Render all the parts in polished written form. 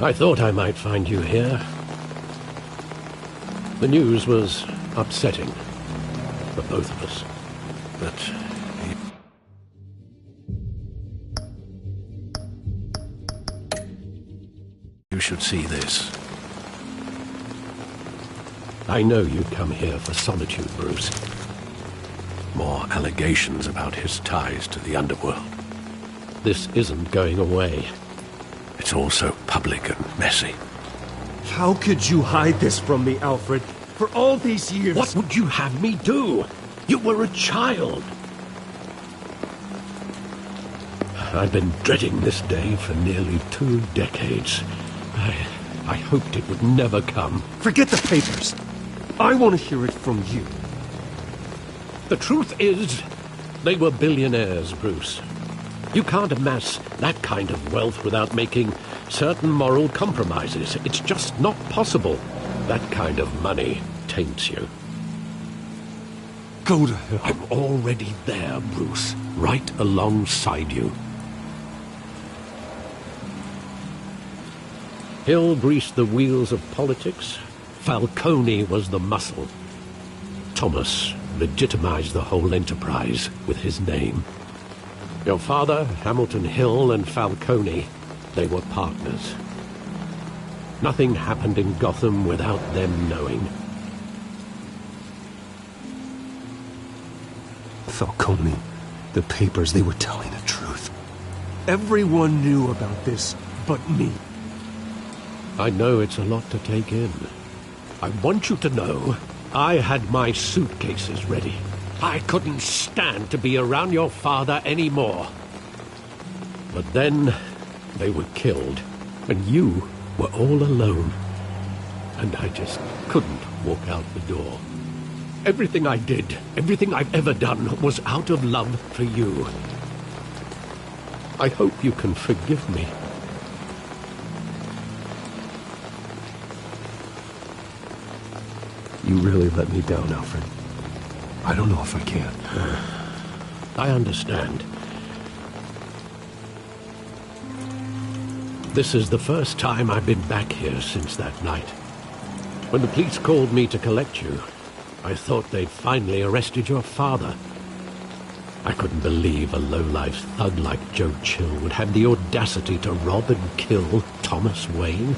I thought I might find you here. The news was upsetting for both of us, but... You should see this. I know you come here for solitude, Bruce. More allegations about his ties to the underworld. This isn't going away. It's all so public and messy. How could you hide this from me, Alfred? For all these years... What would you have me do? You were a child. I've been dreading this day for nearly 2 decades. I hoped it would never come. Forget the papers. I want to hear it from you. The truth is, they were billionaires, Bruce. You can't amass that kind of wealth without making certain moral compromises. It's just not possible. That kind of money taints you. Go to hell. I'm already there, Bruce. Right alongside you. Hill greased the wheels of politics. Falcone was the muscle. Thomas legitimized the whole enterprise with his name. Your father, Hamilton Hill, and Falcone, they were partners. Nothing happened in Gotham without them knowing. Falcone, the papers, they were telling the truth. Everyone knew about this but me. I know it's a lot to take in. I want you to know I had my suitcases ready. I couldn't stand to be around your father anymore. But then they were killed, and you were all alone. And I just couldn't walk out the door. Everything I did, everything I've ever done, was out of love for you. I hope you can forgive me. You really let me down, Alfred. I don't know if I can. I understand. This is the first time I've been back here since that night. When the police called me to collect you, I thought they'd finally arrested your father. I couldn't believe a low-life thug like Joe Chill would have the audacity to rob and kill Thomas Wayne.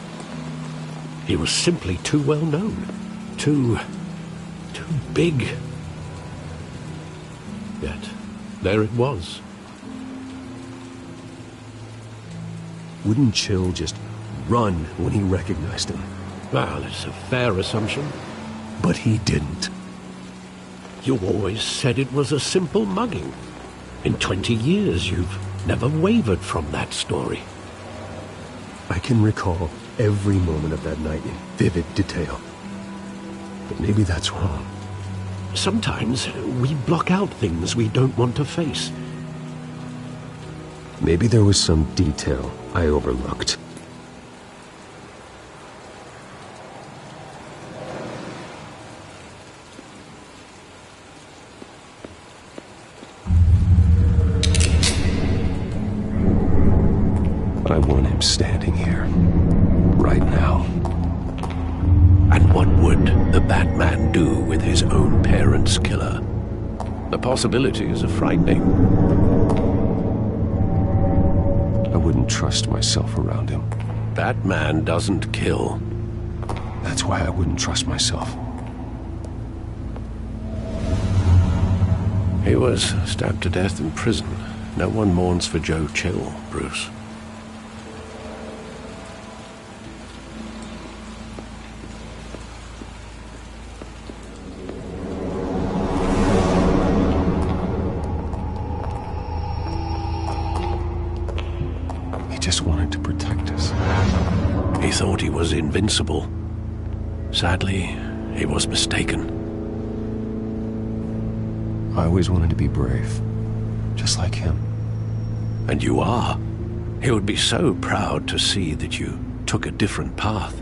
He was simply too well known. Too big. Yet, there it was. Wouldn't Chill just run when he recognized him? Well, it's a fair assumption. But he didn't. You always said it was a simple mugging. In 20 years, you've never wavered from that story. I can recall every moment of that night in vivid detail. But maybe that's wrong. Sometimes we block out things we don't want to face. Maybe there was some detail I overlooked. I want him standing here, right now. And what would the Batman do with his own parents' killer? The possibilities are frightening. I wouldn't trust myself around him. Batman doesn't kill. That's why I wouldn't trust myself. He was stabbed to death in prison. No one mourns for Joe Chill, Bruce. Just wanted to protect us. He thought he was invincible. Sadly, he was mistaken. I always wanted to be brave, just like him. And you are. He would be so proud to see that you took a different path.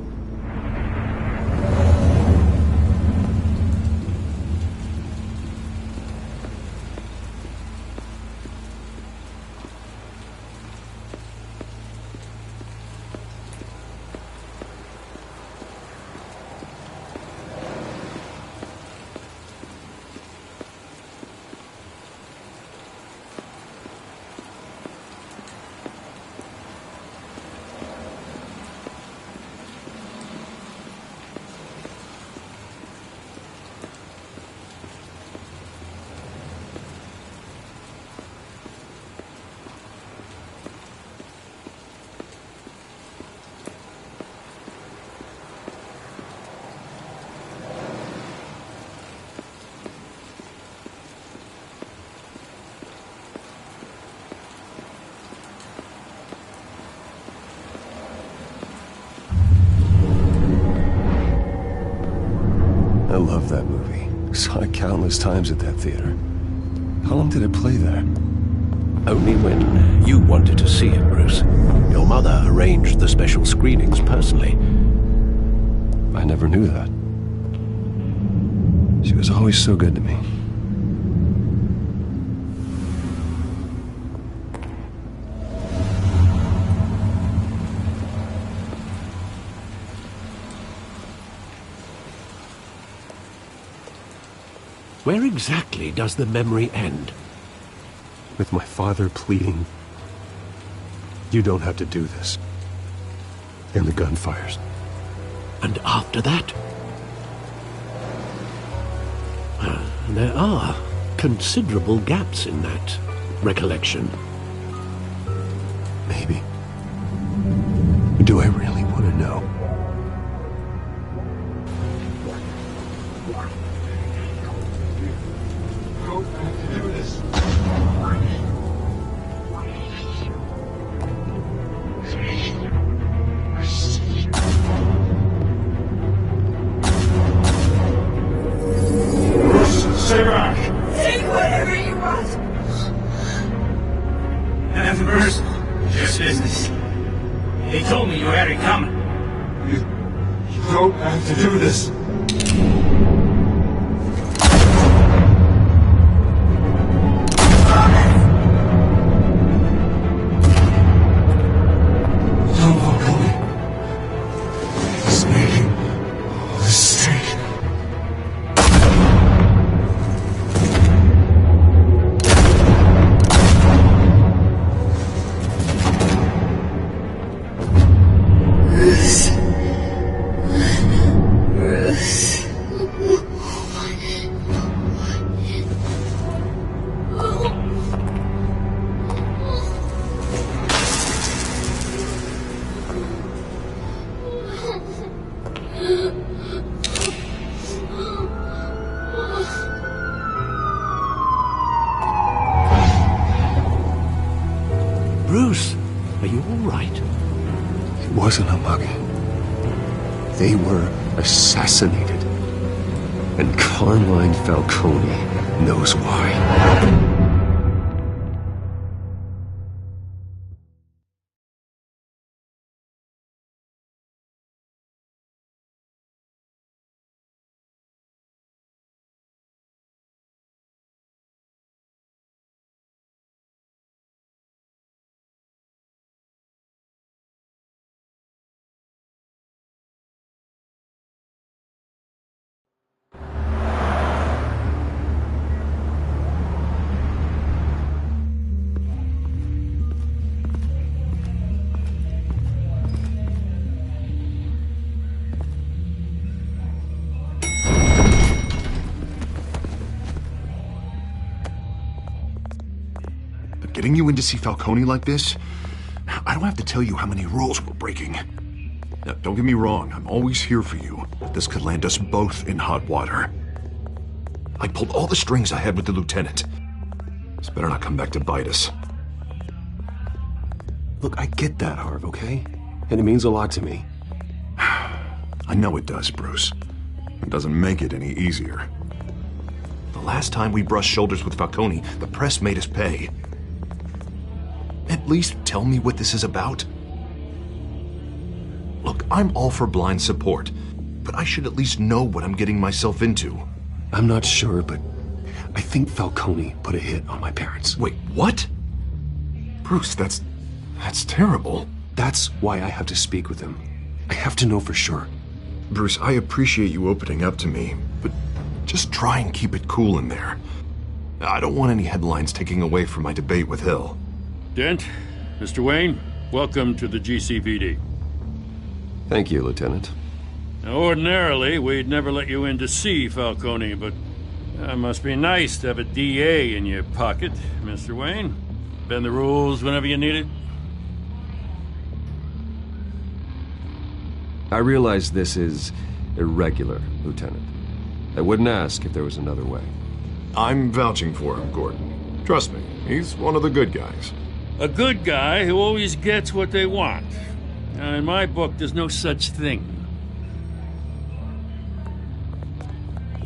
countless times at that theater. How long did it play there? Only when you wanted to see it, Bruce. Your mother arranged the special screenings personally. I never knew that. She was always so good to me. Where exactly does the memory end? With my father pleading, "You don't have to do this." And the gunfires. And after that? There are considerable gaps in that recollection. Maybe. Do I really want to know? Stay back! Take whatever you want! And Bruce, this business. He told me you had it coming. You don't have to do this. Don't walk away. He's making a mistake. Bruce, are you all right? It wasn't a mug. They were assassinated. And Carmine Falcone knows why. Getting you in to see Falcone like this, I don't have to tell you how many rules we're breaking. Now, don't get me wrong, I'm always here for you, but this could land us both in hot water. I pulled all the strings I had with the lieutenant. This better not come back to bite us. Look, I get that, Harv, okay? And it means a lot to me. I know it does, Bruce. It doesn't make it any easier. The last time we brushed shoulders with Falcone, the press made us pay. At least tell me what this is about. Look, I'm all for blind support, but I should at least know what I'm getting myself into. I'm not sure, but I think Falcone put a hit on my parents. Wait, what? Bruce, that's terrible. That's why I have to speak with him. I have to know for sure. Bruce, I appreciate you opening up to me, but just try and keep it cool in there. I don't want any headlines taking away from my debate with Hill. Dent, Mr. Wayne, welcome to the GCPD. Thank you, Lieutenant. Now, ordinarily, we'd never let you in to see Falcone, but it must be nice to have a DA in your pocket, Mr. Wayne. Bend the rules whenever you need it. I realize this is irregular, Lieutenant. I wouldn't ask if there was another way. I'm vouching for him, Gordon. Trust me, he's one of the good guys. A good guy who always gets what they want. Now, in my book, there's no such thing.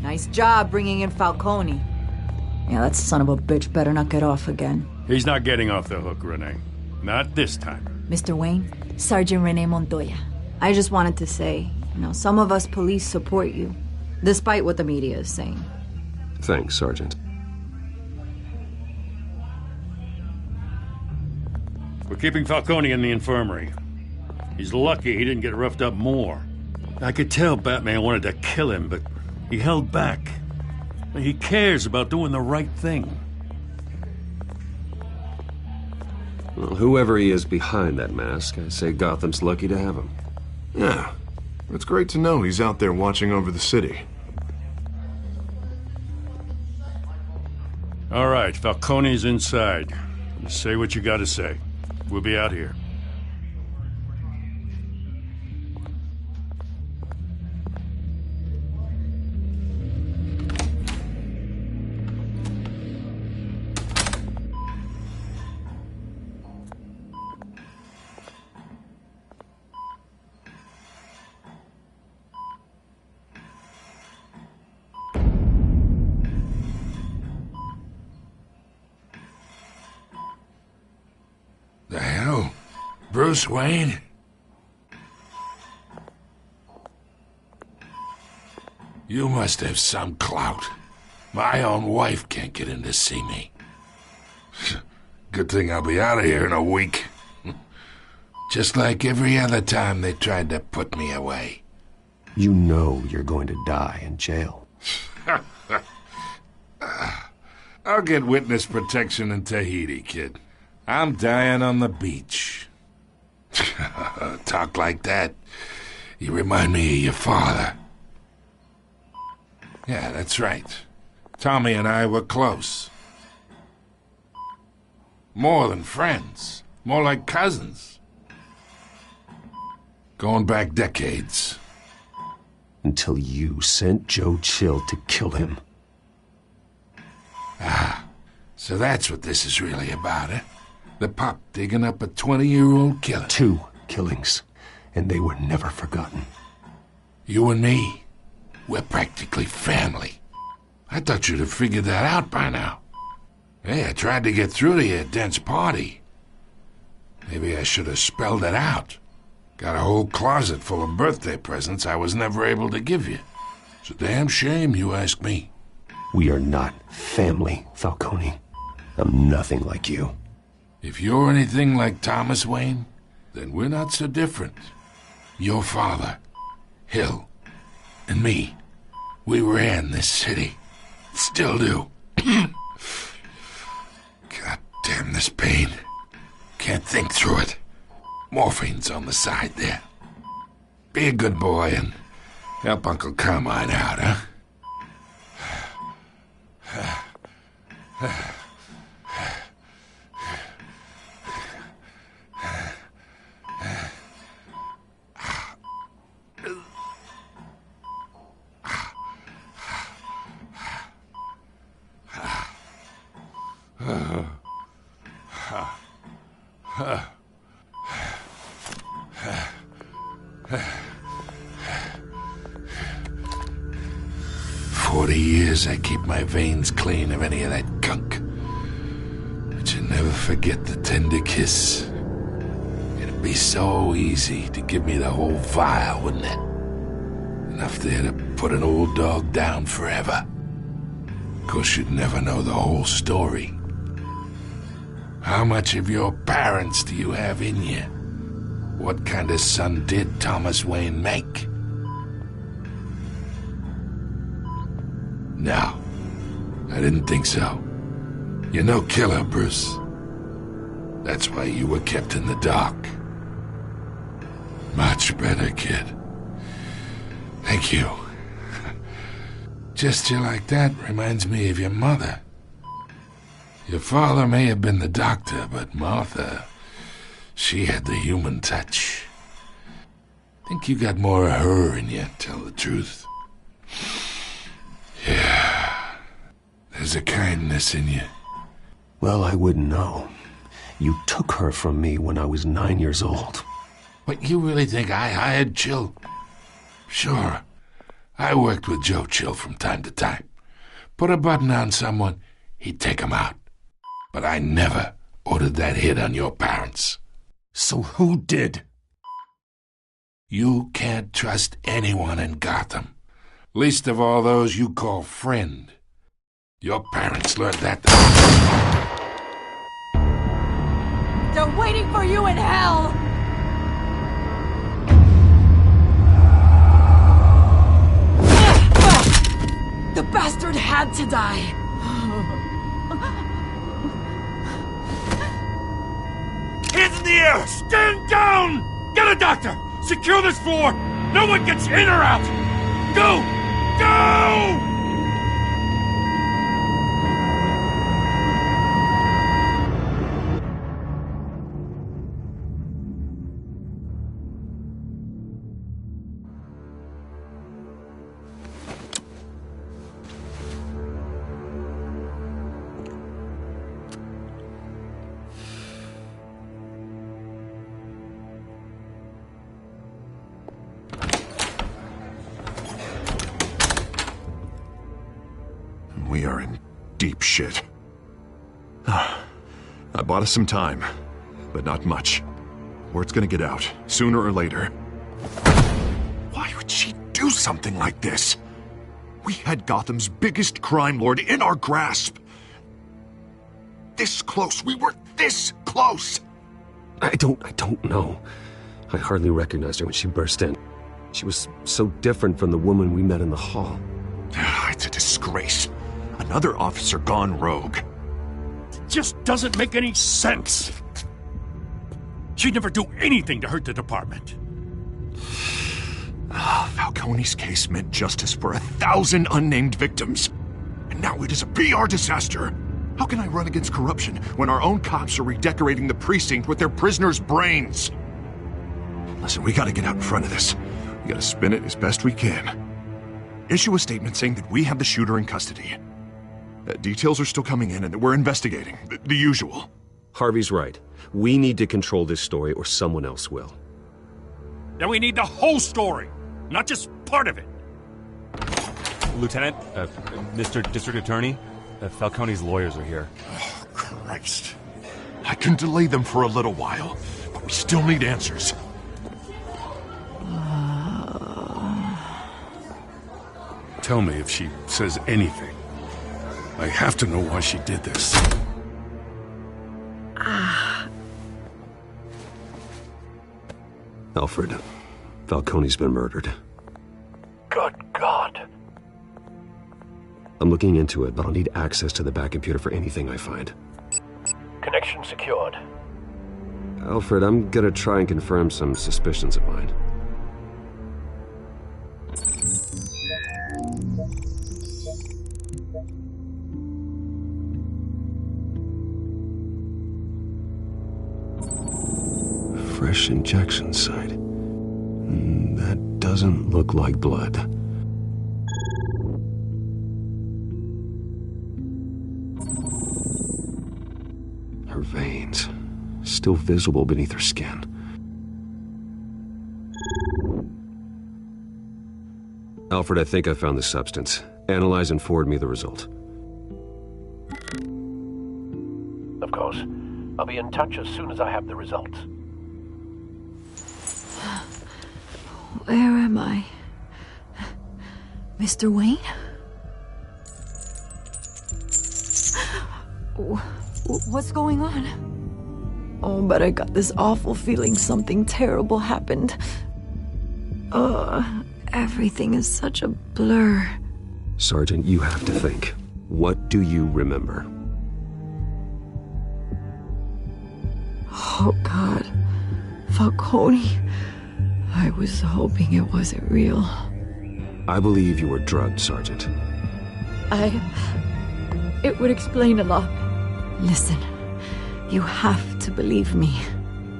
Nice Nice job bringing in Falcone. Yeah, that son of a bitch better not get off again. He's not getting off the hook, Renee. Not this time. Mr. Wayne, Sergeant Renee Montoya. I just wanted to say, some of us police support you, despite what the media is saying. Thanks, Sergeant. We're keeping Falcone in the infirmary. He's lucky he didn't get roughed up more. I could tell Batman wanted to kill him, but he held back. He cares about doing the right thing. Well, whoever he is behind that mask, I say Gotham's lucky to have him. Yeah, it's great to know he's out there watching over the city. All right, Falcone's inside. Just say what you gotta say. We'll be out here. The hell? Bruce Wayne? You must have some clout. My own wife can't get in to see me. Good thing I'll be out of here in a week. Just like every other time they tried to put me away. You know you're going to die in jail. I'll get witness protection in Tahiti, kid. I'm dying on the beach. Talk like that. You remind me of your father. Yeah, that's right. Tommy and I were close. More than friends. More like cousins. Going back decades. Until you sent Joe Chill to kill him. So that's what this is really about, eh? The pup digging up a 20-year-old killer. 2 killings, and they were never forgotten. You and me, we're practically family. I thought you'd have figured that out by now. Hey, I tried to get through to your dense party. Maybe I should have spelled it out. Got a whole closet full of birthday presents I was never able to give you. It's a damn shame, you ask me. We are not family, Falcone. I'm nothing like you. If you're anything like Thomas Wayne, then we're not so different. Your father, Hill, and me, we ran this city. Still do. God damn this pain. Can't think through it. Morphine's on the side there. Be a good boy and help Uncle Carmine out, huh? I keep my veins clean of any of that gunk. But you never forget the tender kiss. It'd be so easy to give me the whole vial, wouldn't it? Enough there to put an old dog down forever. Of course, you'd never know the whole story. How much of your parents do you have in you? What kind of son did Thomas Wayne make? No, I didn't think so. You're no killer, Bruce. That's why you were kept in the dark. Much better, kid. Thank you. Gesture like that reminds me of your mother. Your father may have been the doctor, but Martha, she had the human touch. Think you got more of her in you, tell the truth. Yeah, there's a kindness in you. Well, I wouldn't know. You took her from me when I was 9 years old. What, you really think I hired Chill? Sure, I worked with Joe Chill from time to time. Put a button on someone, he'd take 'em out. But I never ordered that hit on your parents. So who did? You can't trust anyone in Gotham. Least of all those you call friend. Your parents learned that. They're waiting for you in hell! The bastard had to die! Hands in the air! Stand down! Get a doctor! Secure this floor! No one gets in or out! Go! Go! We are in deep shit. I bought us some time, but not much. Word's gonna get out, sooner or later. Why would she do something like this? We had Gotham's biggest crime lord in our grasp. This close. We were this close. I don't know. I hardly recognized her when she burst in. She was so different from the woman we met in the hall. It's a disgrace. Another officer gone rogue. It just doesn't make any sense. She'd never do anything to hurt the department. Falcone's case meant justice for 1,000 unnamed victims. And now it is a PR disaster. How can I run against corruption when our own cops are redecorating the precinct with their prisoners' brains? Listen, we gotta get out in front of this. We gotta spin it as best we can. Issue a statement saying that we have the shooter in custody. Details are still coming in and that we're investigating. The usual. Harvey's right. We need to control this story or someone else will. Then we need the whole story, not just part of it. Lieutenant, Mr. District Attorney, Falcone's lawyers are here. Oh, Christ. I can delay them for a little while, but we still need answers. Tell me if she says anything. I have to know why she did this. Alfred, Falcone's been murdered. Good God. I'm looking into it, but I'll need access to the back computer for anything I find. Connection secured. Alfred, I'm gonna try and confirm some suspicions of mine. Fresh injection site. That doesn't look like blood. Her veins, still visible beneath her skin. Alfred, I think I found the substance. Analyze and forward me the result. Of course. I'll be in touch as soon as I have the results. Where am I? Mr. Wayne? What's going on? Oh, but I got this awful feeling something terrible happened. Everything is such a blur. Sergeant, you have to think. What do you remember? Oh, God. Falcone. I was hoping it wasn't real. I believe you were drugged, Sergeant. It would explain a lot. Listen, you have to believe me.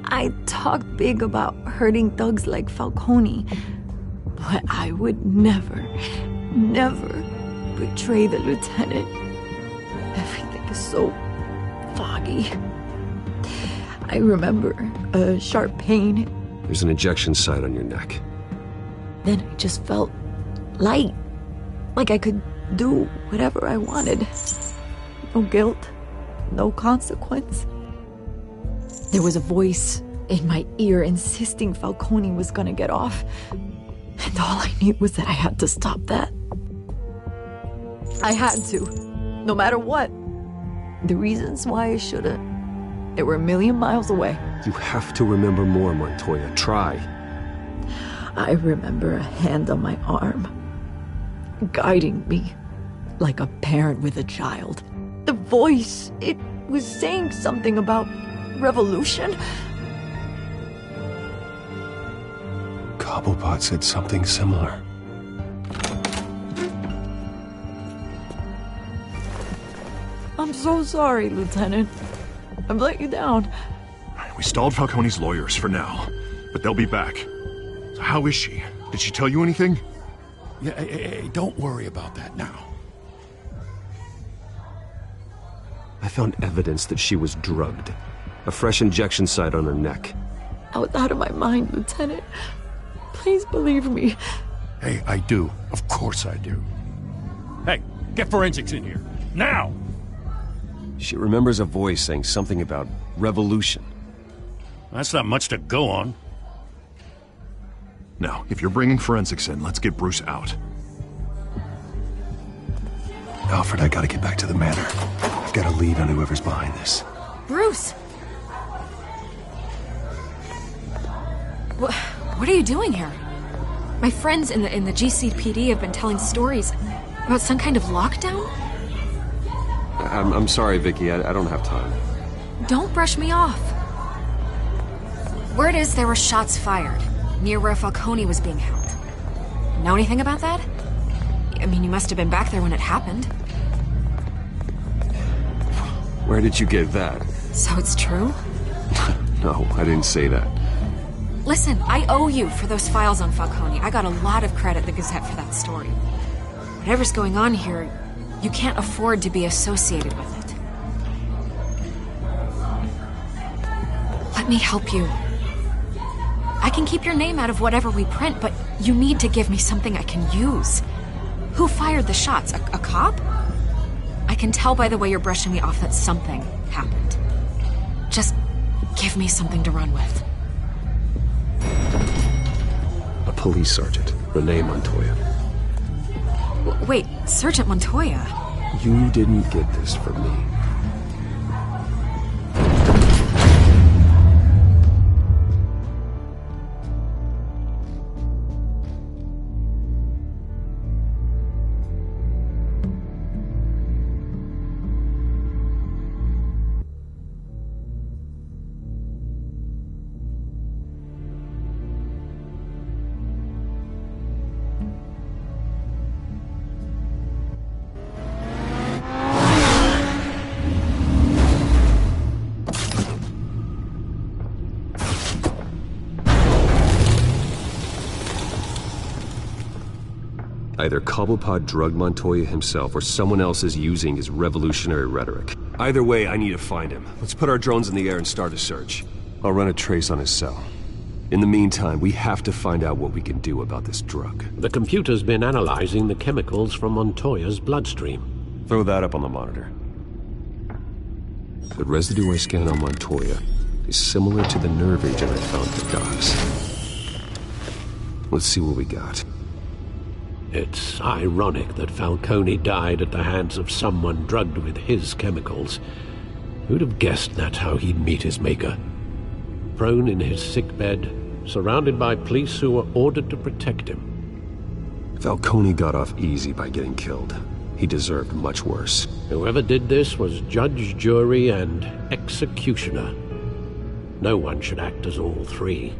I talk big about hurting thugs like Falcone, but I would never betray the lieutenant. Everything is so foggy. I remember a sharp pain. There's an injection site on your neck. Then I just felt light. Like I could do whatever I wanted. No guilt, no consequence. There was a voice in my ear insisting Falcone was gonna get off. And all I knew was that I had to stop that. I had to, no matter what. The reasons why I shouldn't, they were a million miles away. You have to remember more, Montoya. Try. I remember a hand on my arm, guiding me like a parent with a child. The voice, it was saying something about revolution. Cobblepot said something similar. I'm so sorry, Lieutenant. I've let you down. We stalled Falcone's lawyers for now, but they'll be back. So how is she? Did she tell you anything? Yeah, hey, don't worry about that now. I found evidence that she was drugged. A fresh injection site on her neck. I was out of my mind, Lieutenant. Please believe me. Hey, I do. Of course I do. Hey, get forensics in here. Now! She remembers a voice saying something about revolution. That's not much to go on. Now, if you're bringing forensics in, let's get Bruce out. Alfred, I gotta get back to the manor. I've got a lead on whoever's behind this. Bruce! What are you doing here? My friends in the GCPD have been telling stories about some kind of lockdown? I'm sorry, Vicky. I don't have time. Don't brush me off. Word is there were shots fired near where Falcone was being held. Know anything about that? I mean, you must have been back there when it happened. Where did you get that? So it's true? No, I didn't say that. Listen, I owe you for those files on Falcone. I got a lot of credit at the Gazette for that story. Whatever's going on here, you can't afford to be associated with it. Let me help you. I can keep your name out of whatever we print, but you need to give me something I can use. Who fired the shots? A cop? I can tell by the way you're brushing me off that something happened. Just give me something to run with. A police sergeant, Renee Montoya. Wait, Sergeant Montoya? You didn't get this from me. Either Cobblepot drugged Montoya himself, or someone else is using his revolutionary rhetoric. Either way, I need to find him. Let's put our drones in the air and start a search. I'll run a trace on his cell. In the meantime, we have to find out what we can do about this drug. The computer's been analyzing the chemicals from Montoya's bloodstream. Throw that up on the monitor. The residue I scanned on Montoya is similar to the nerve agent I found at the docks. Let's see what we got. It's ironic that Falcone died at the hands of someone drugged with his chemicals. Who'd have guessed that's how he'd meet his maker? Prone in his sickbed, surrounded by police who were ordered to protect him. Falcone got off easy by getting killed. He deserved much worse. Whoever did this was judge, jury, and executioner. No one should act as all three.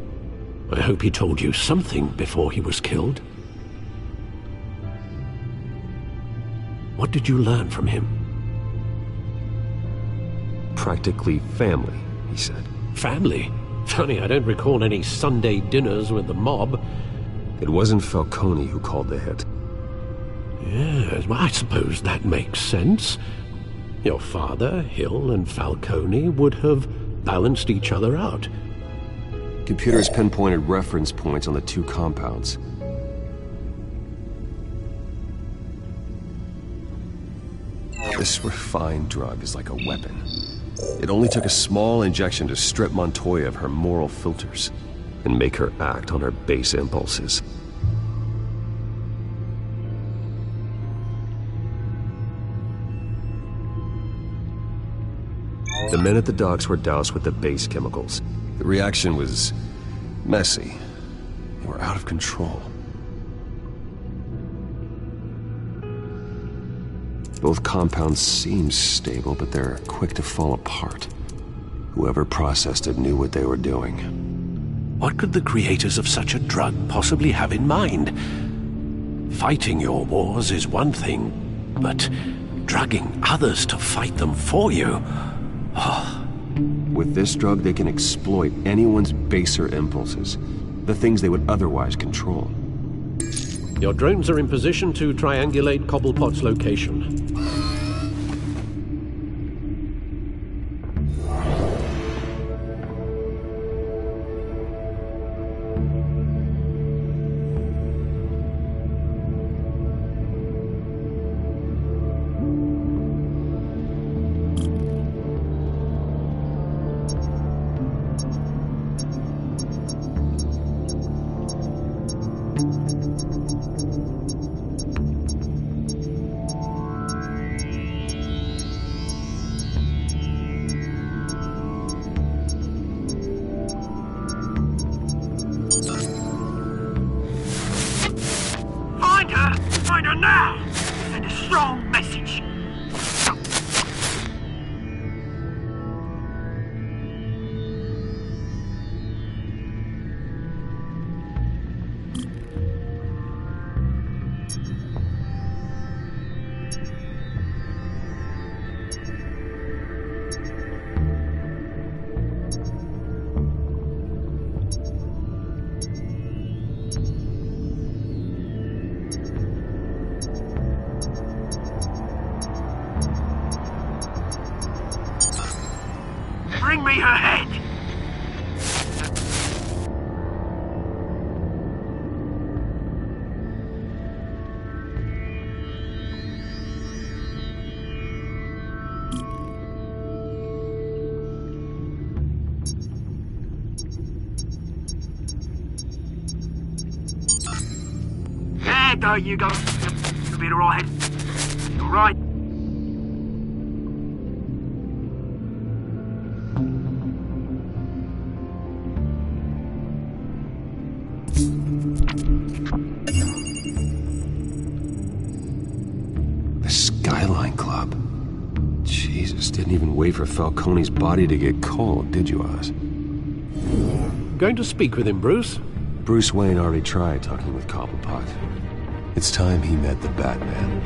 I hope he told you something before he was killed. What did you learn from him? Practically family, he said. Family? Funny, I don't recall any Sunday dinners with the mob. It wasn't Falcone who called the hit. Yes, well, I suppose that makes sense. Your father, Hill, and Falcone would have balanced each other out. Computers pinpointed reference points on the two compounds. This refined drug is like a weapon. It only took a small injection to strip Montoya of her moral filters and make her act on her base impulses. The men at the docks were doused with the base chemicals. The reaction was messy. They were out of control. Both compounds seem stable, but they're quick to fall apart. Whoever processed it knew what they were doing. What could the creators of such a drug possibly have in mind? Fighting your wars is one thing, but drugging others to fight them for you... With this drug, they can exploit anyone's baser impulses, the things they would otherwise control. Your drones are in position to triangulate Cobblepot's location. Find her now! Send a strong message. Bring me her head! There you go. You'll be alright. You're right. The Skyline Club. Jesus, didn't even wait for Falcone's body to get cold, did you, Oz? Going to speak with him, Bruce? Bruce Wayne already tried talking with Cobblepot. It's time he met the Batman.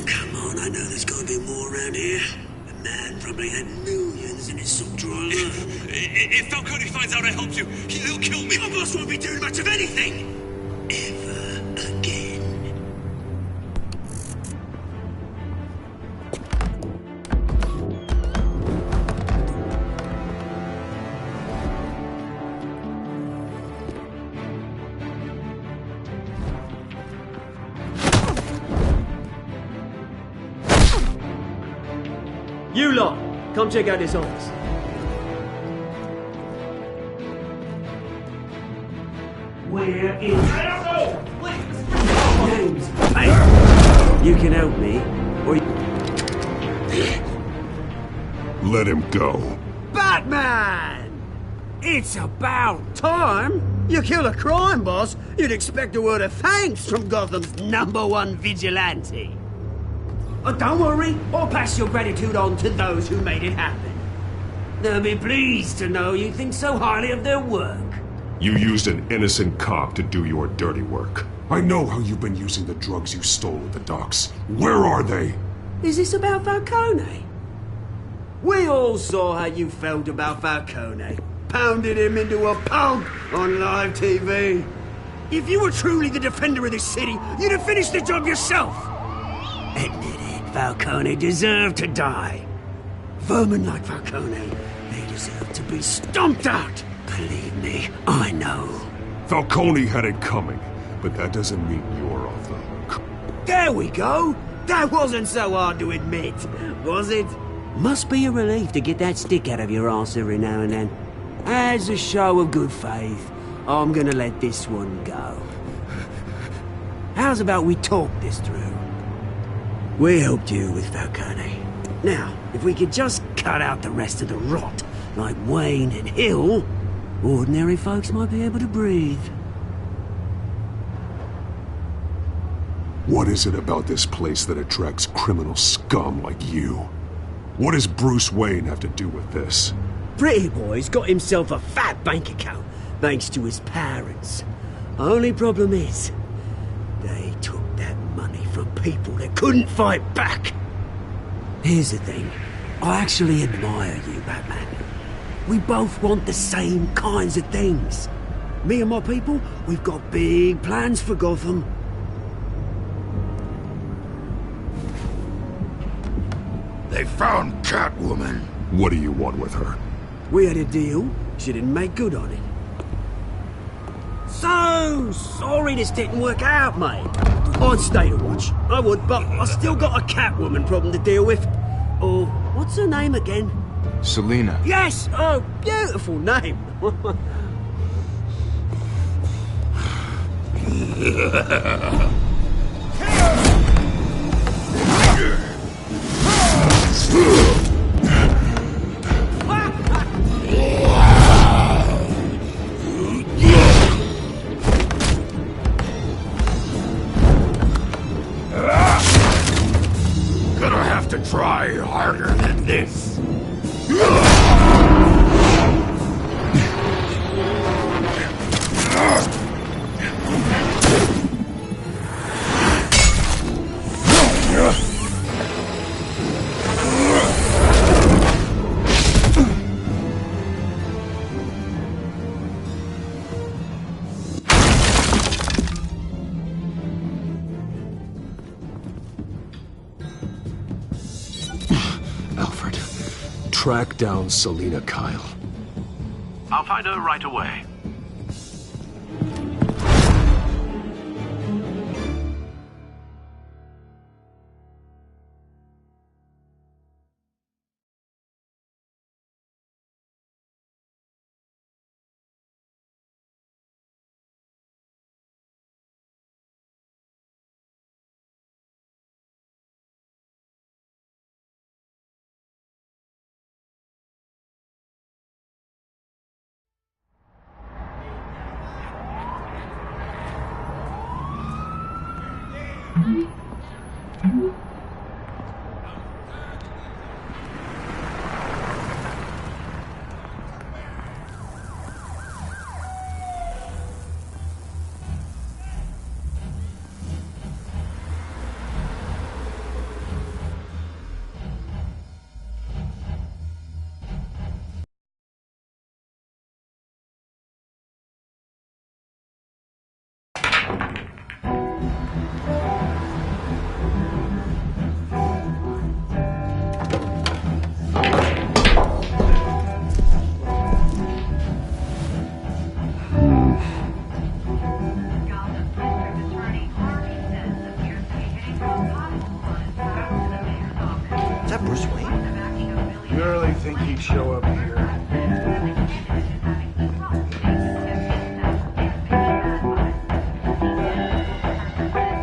Come on, I know there's gotta be more around here. The man probably had millions in his sock drawer alone. If Falcone finds out I helped you, he'll kill me. Your boss won't be doing much of anything! Ever again. You lot, come check out this office. Where is... James, hey, you can help me, or Let him go. Batman! It's about time! You kill a crime boss, you'd expect a word of thanks from Gotham's #1 vigilante. Oh, don't worry, I'll pass your gratitude on to those who made it happen. They'll be pleased to know you think so highly of their work. You used an innocent cop to do your dirty work. I know how you've been using the drugs you stole at the docks. Where are they? Is this about Falcone? We all saw how you felt about Falcone. Pounded him into a pulp on live TV. If you were truly the defender of this city, you'd have finished the job yourself. Admit it, Falcone deserved to die. Vermin like Falcone, they deserve to be stomped out. Believe me, I know. Falcone had it coming, but that doesn't mean you're off the hook. There we go. That wasn't so hard to admit, was it? Must be a relief to get that stick out of your arse every now and then. As a show of good faith, I'm gonna let this one go. How's about we talk this through? We helped you with Falcone. Now, if we could just cut out the rest of the rot, like Wayne and Hill, ordinary folks might be able to breathe. What is it about this place that attracts criminal scum like you? What does Bruce Wayne have to do with this? Pretty Boy's got himself a fat bank account, thanks to his parents. Only problem is, they took that money from people that couldn't fight back. Here's the thing, I actually admire you, Batman. We both want the same kinds of things. Me and my people, we've got big plans for Gotham. They found Catwoman. What do you want with her? We had a deal. She didn't make good on it. So sorry this didn't work out, mate. I'd stay to watch. I would, but I still got a Catwoman problem to deal with. Oh, what's her name again? Selina. Yes! Oh, beautiful name. Gonna have to try harder than this. Alfred, track down Selina Kyle. I'll find her right away. Show up here.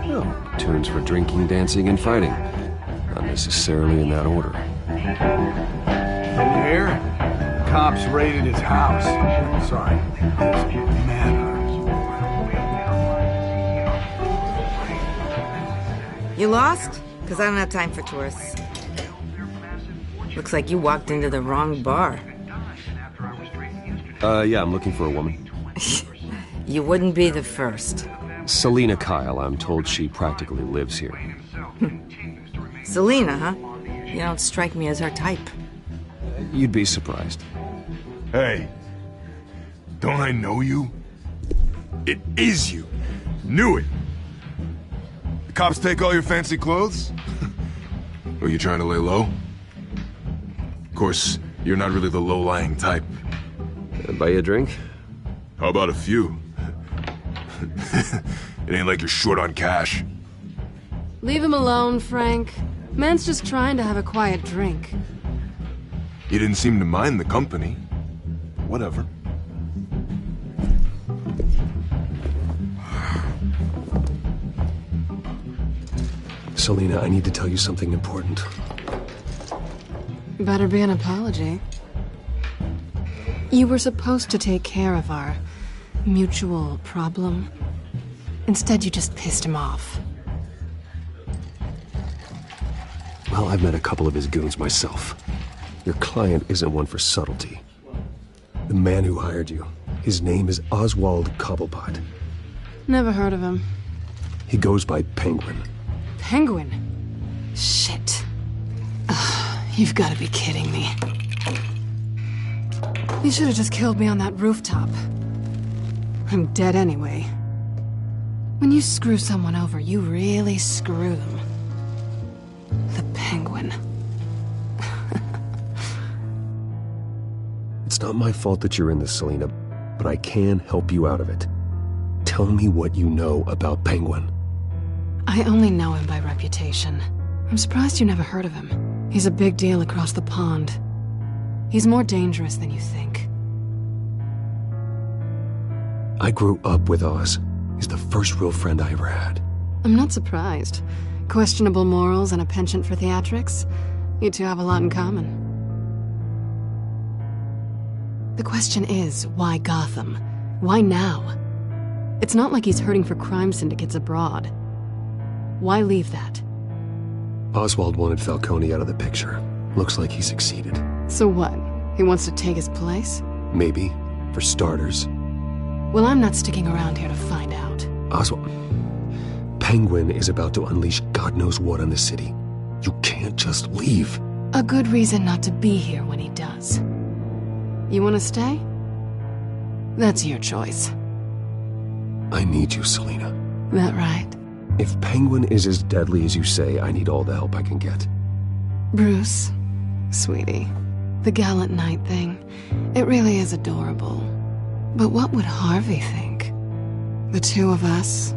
Oh, tunes for drinking, dancing, and fighting. Not necessarily in that order. From here, cops raided his house. Sorry, his manhunt. You lost? Because I don't have time for tourists. Looks like you walked into the wrong bar. Yeah, I'm looking for a woman. You wouldn't be the first. Selina Kyle, I'm told she practically lives here. Selina, huh? You don't strike me as her type. You'd be surprised. Hey, don't I know you? It is you. Knew it. The cops take all your fancy clothes? Are you trying to lay low? Of course, you're not really the low-lying type. Buy you a drink? How about a few? It ain't like you're short on cash. Leave him alone, Frank. Man's just trying to have a quiet drink. You didn't seem to mind the company. Whatever. Selina, I need to tell you something important. Better be an apology. You were supposed to take care of our mutual problem. Instead, you just pissed him off. Well, I've met a couple of his goons myself. Your client isn't one for subtlety. The man who hired you, his name is Oswald Cobblepot. Never heard of him. He goes by Penguin. Penguin? Shit. Ugh, you've got to be kidding me. You should have just killed me on that rooftop. I'm dead anyway. When you screw someone over, you really screw them. The Penguin. It's not my fault that you're in this, Selina, but I can help you out of it. Tell me what you know about Penguin. I only know him by reputation. I'm surprised you never heard of him. He's a big deal across the pond. He's more dangerous than you think. I grew up with Oz. He's the first real friend I ever had. I'm not surprised. Questionable morals and a penchant for theatrics. You two have a lot in common. The question is, why Gotham? Why now? It's not like he's hurting for crime syndicates abroad. Why leave that? Oswald wanted Falcone out of the picture. Looks like he succeeded. So what? He wants to take his place? Maybe, for starters. Well, I'm not sticking around here to find out. Oswald... Penguin is about to unleash God knows what on the city. You can't just leave. A good reason not to be here when he does. You want to stay? That's your choice. I need you, Selina. That right? If Penguin is as deadly as you say, I need all the help I can get. Bruce, sweetie, the gallant knight thing, it really is adorable. But what would Harvey think? The two of us,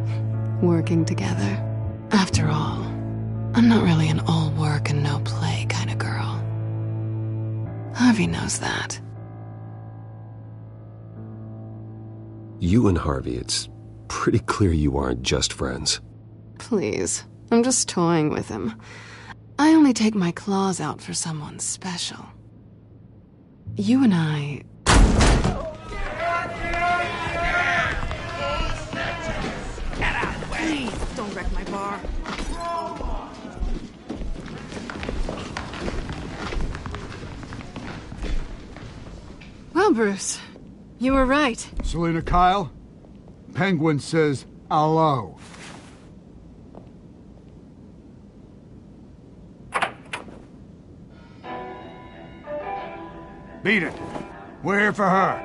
working together. After all, I'm not really an all work and no play kind of girl. Harvey knows that. You and Harvey, it's pretty clear you aren't just friends. Please, I'm just toying with him. I only take my claws out for someone special. You and I... Please, don't wreck my bar. Well, Bruce, you were right. Selina Kyle, Penguin says hello. Beat it. We're here for her.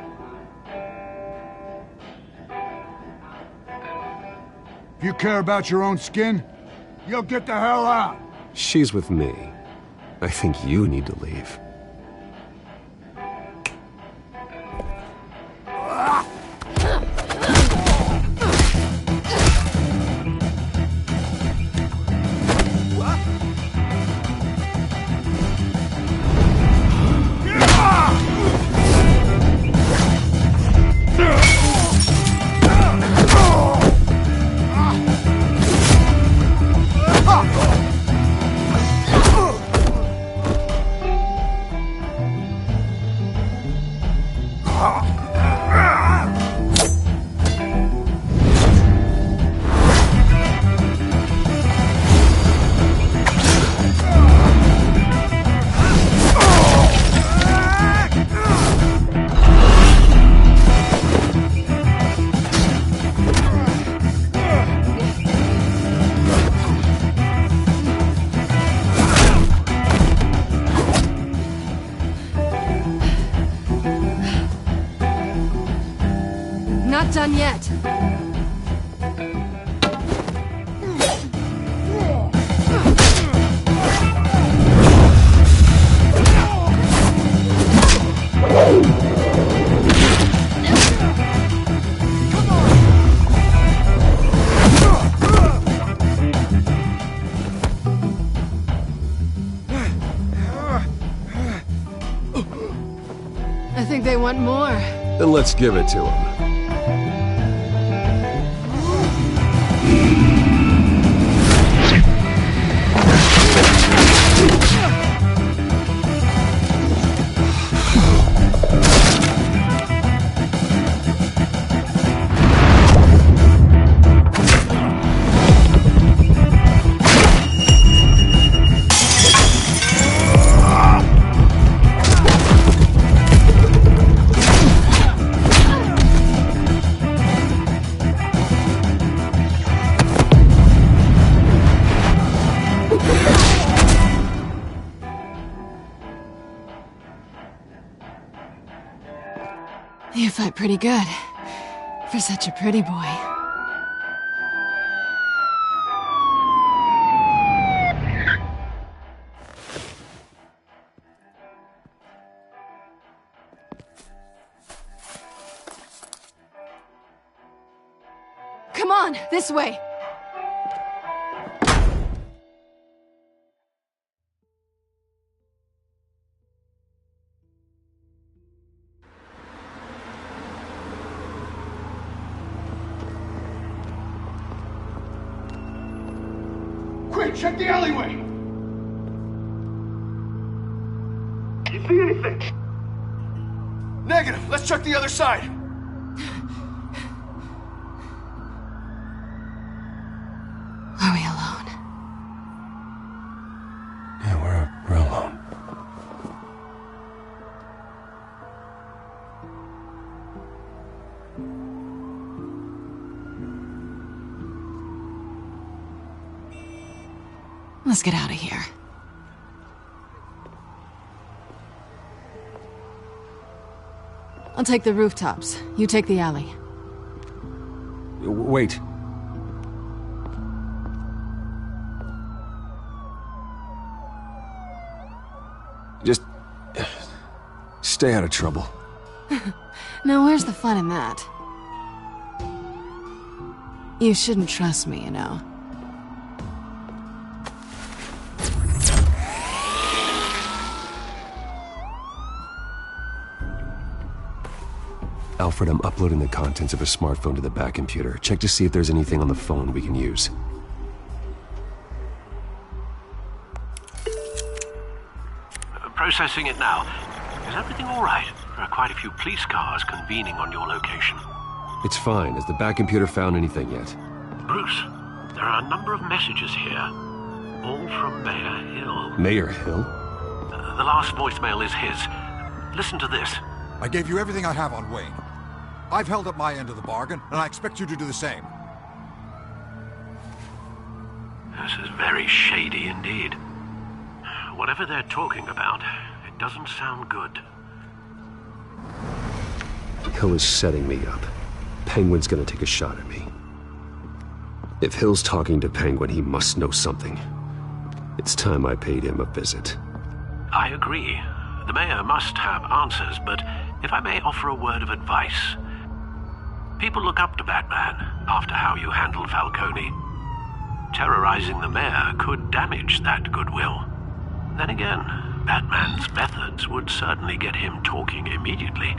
If you care about your own skin, you'll get the hell out. She's with me. I think you need to leave. done yet. I think they want more. Then let's give it to them. You fight pretty good. For such a pretty boy. Come on, this way! Quick, check the alleyway! You see anything? Negative. Let's check the other side. Are we alone? Yeah, we're alone. Let's get out of here. I'll take the rooftops. You take the alley. Wait. Just stay out of trouble. Now, where's the fun in that? You shouldn't trust me, you know. Alfred, I'm uploading the contents of a smartphone to the back computer. Check to see if there's anything on the phone we can use. Processing it now. Is everything all right? There are quite a few police cars convening on your location. It's fine. Has the back computer found anything yet? Bruce, there are a number of messages here. All from Mayor Hill. Mayor Hill? The last voicemail is his. Listen to this. I gave you everything I have on Wayne. I've held up my end of the bargain, and I expect you to do the same. This is very shady indeed. Whatever they're talking about, it doesn't sound good. Hill is setting me up. Penguin's gonna take a shot at me. If Hill's talking to Penguin, he must know something. It's time I paid him a visit. I agree. The mayor must have answers, but if I may offer a word of advice. People look up to Batman after how you handled Falcone. Terrorizing the mayor could damage that goodwill. Then again, Batman's methods would certainly get him talking immediately.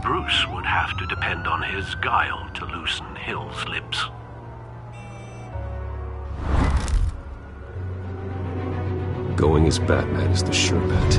Bruce would have to depend on his guile to loosen Hill's lips. Going as Batman is the sure bet.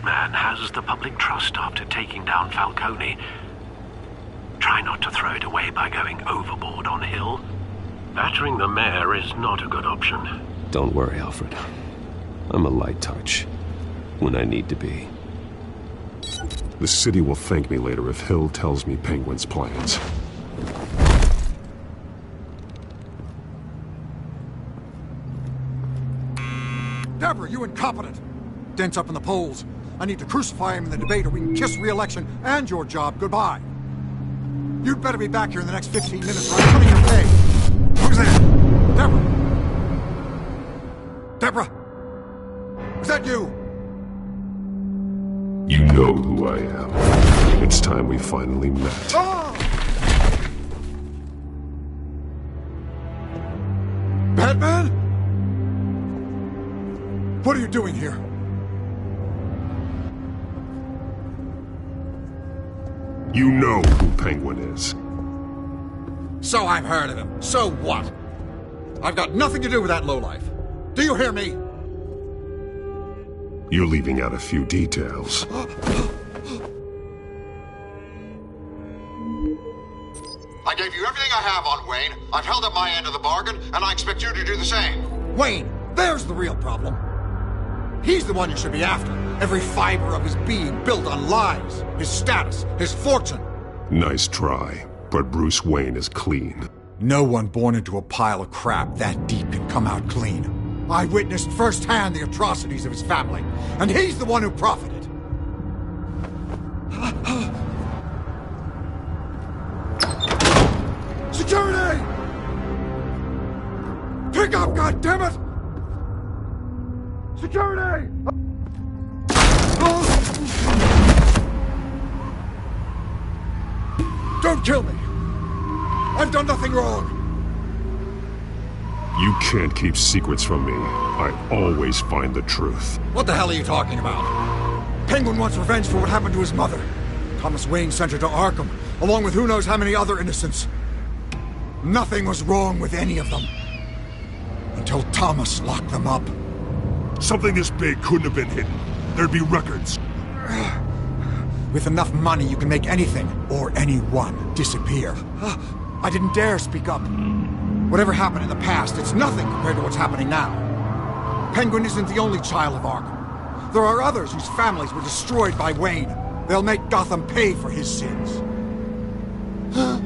Batman has the public trust after taking down Falcone. Try not to throw it away by going overboard on Hill. Battering the mayor is not a good option. Don't worry, Alfred. I'm a light touch when I need to be. The city will thank me later if Hill tells me Penguin's plans. Deborah, you incompetent! Dent's up in the polls. I need to crucify him in the debate or we can kiss re-election and your job goodbye. You'd better be back here in the next 15 minutes or I'm coming your way. Who's there? Deborah! Deborah! Is that you? You know who I am. It's time we finally met. Batman? What are you doing here? You know who Penguin is. So I've heard of him. So what? I've got nothing to do with that lowlife. Do you hear me? You're leaving out a few details. I gave you everything I have on Wayne. I've held up my end of the bargain, and I expect you to do the same. Wayne, there's the real problem. He's the one you should be after. Every fiber of his being built on lies. His status, his fortune. Nice try, but Bruce Wayne is clean. No one born into a pile of crap that deep can come out clean. I witnessed firsthand the atrocities of his family, and he's the one who profited. Security! Pick up, goddammit! Security! Don't kill me! I've done nothing wrong! You can't keep secrets from me. I always find the truth. What the hell are you talking about? Penguin wants revenge for what happened to his mother. Thomas Wayne sent her to Arkham, along with who knows how many other innocents. Nothing was wrong with any of them. Until Thomas locked them up. Something this big couldn't have been hidden. There'd be records. With enough money, you can make anything, or anyone, disappear. I didn't dare speak up. Whatever happened in the past, it's nothing compared to what's happening now. Penguin isn't the only child of Arkham. There are others whose families were destroyed by Wayne. They'll make Gotham pay for his sins. No.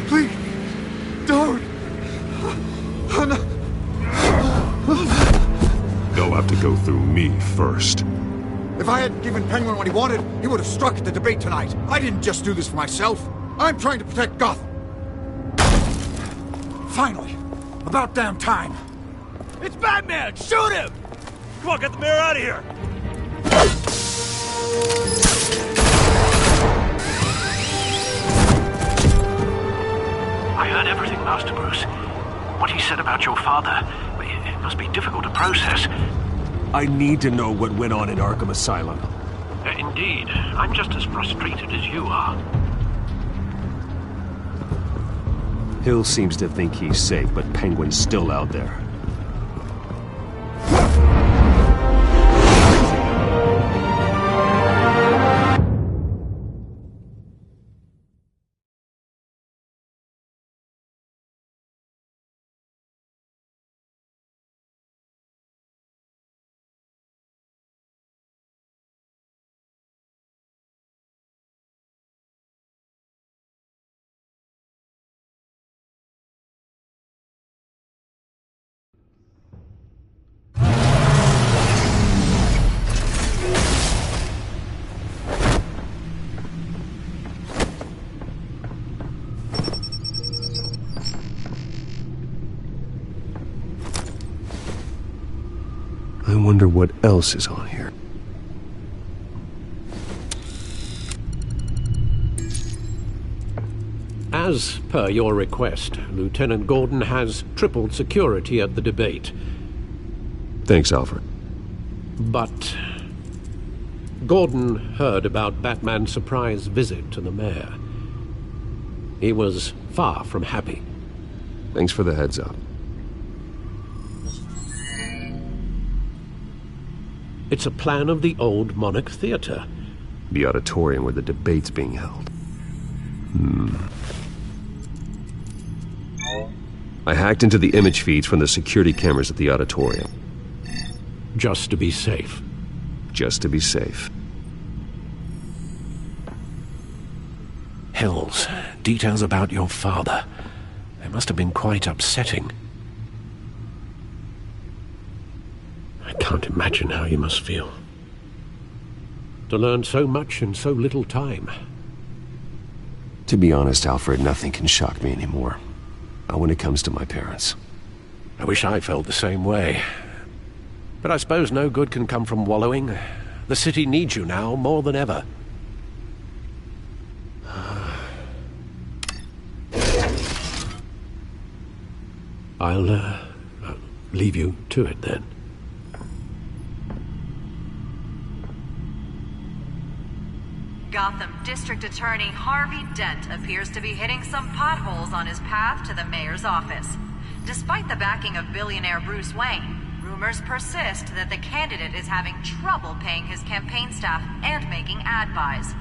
Please. Don't. No. They'll have to go through me first. If I hadn't given Penguin what he wanted, he would have struck at the debate tonight. I didn't just do this for myself. I'm trying to protect Gotham. Finally. About damn time. It's Batman! Shoot him! Come on, get the mayor out of here! I heard everything, Master Bruce. What he said about your father, it must be difficult to process. I need to know what went on in Arkham Asylum. Indeed. I'm just as frustrated as you are. Hill seems to think he's safe, but Penguin's still out there. I wonder what else is on here. As per your request, Lieutenant Gordon has tripled security at the debate. Thanks, Alfred. But Gordon heard about Batman's surprise visit to the mayor. He was far from happy. Thanks for the heads up. It's a plan of the old Monarch Theatre. The auditorium where the debate's being held. I hacked into the image feeds from the security cameras at the auditorium. Just to be safe. Just to be safe. Hills, details about your father. They must have been quite upsetting. I can't imagine how you must feel. To learn so much in so little time. To be honest, Alfred, nothing can shock me anymore. Not when it comes to my parents. I wish I felt the same way. But I suppose no good can come from wallowing. The city needs you now more than ever. I'll leave you to it then. Gotham District Attorney Harvey Dent appears to be hitting some potholes on his path to the mayor's office. Despite the backing of billionaire Bruce Wayne, rumors persist that the candidate is having trouble paying his campaign staff and making ad buys.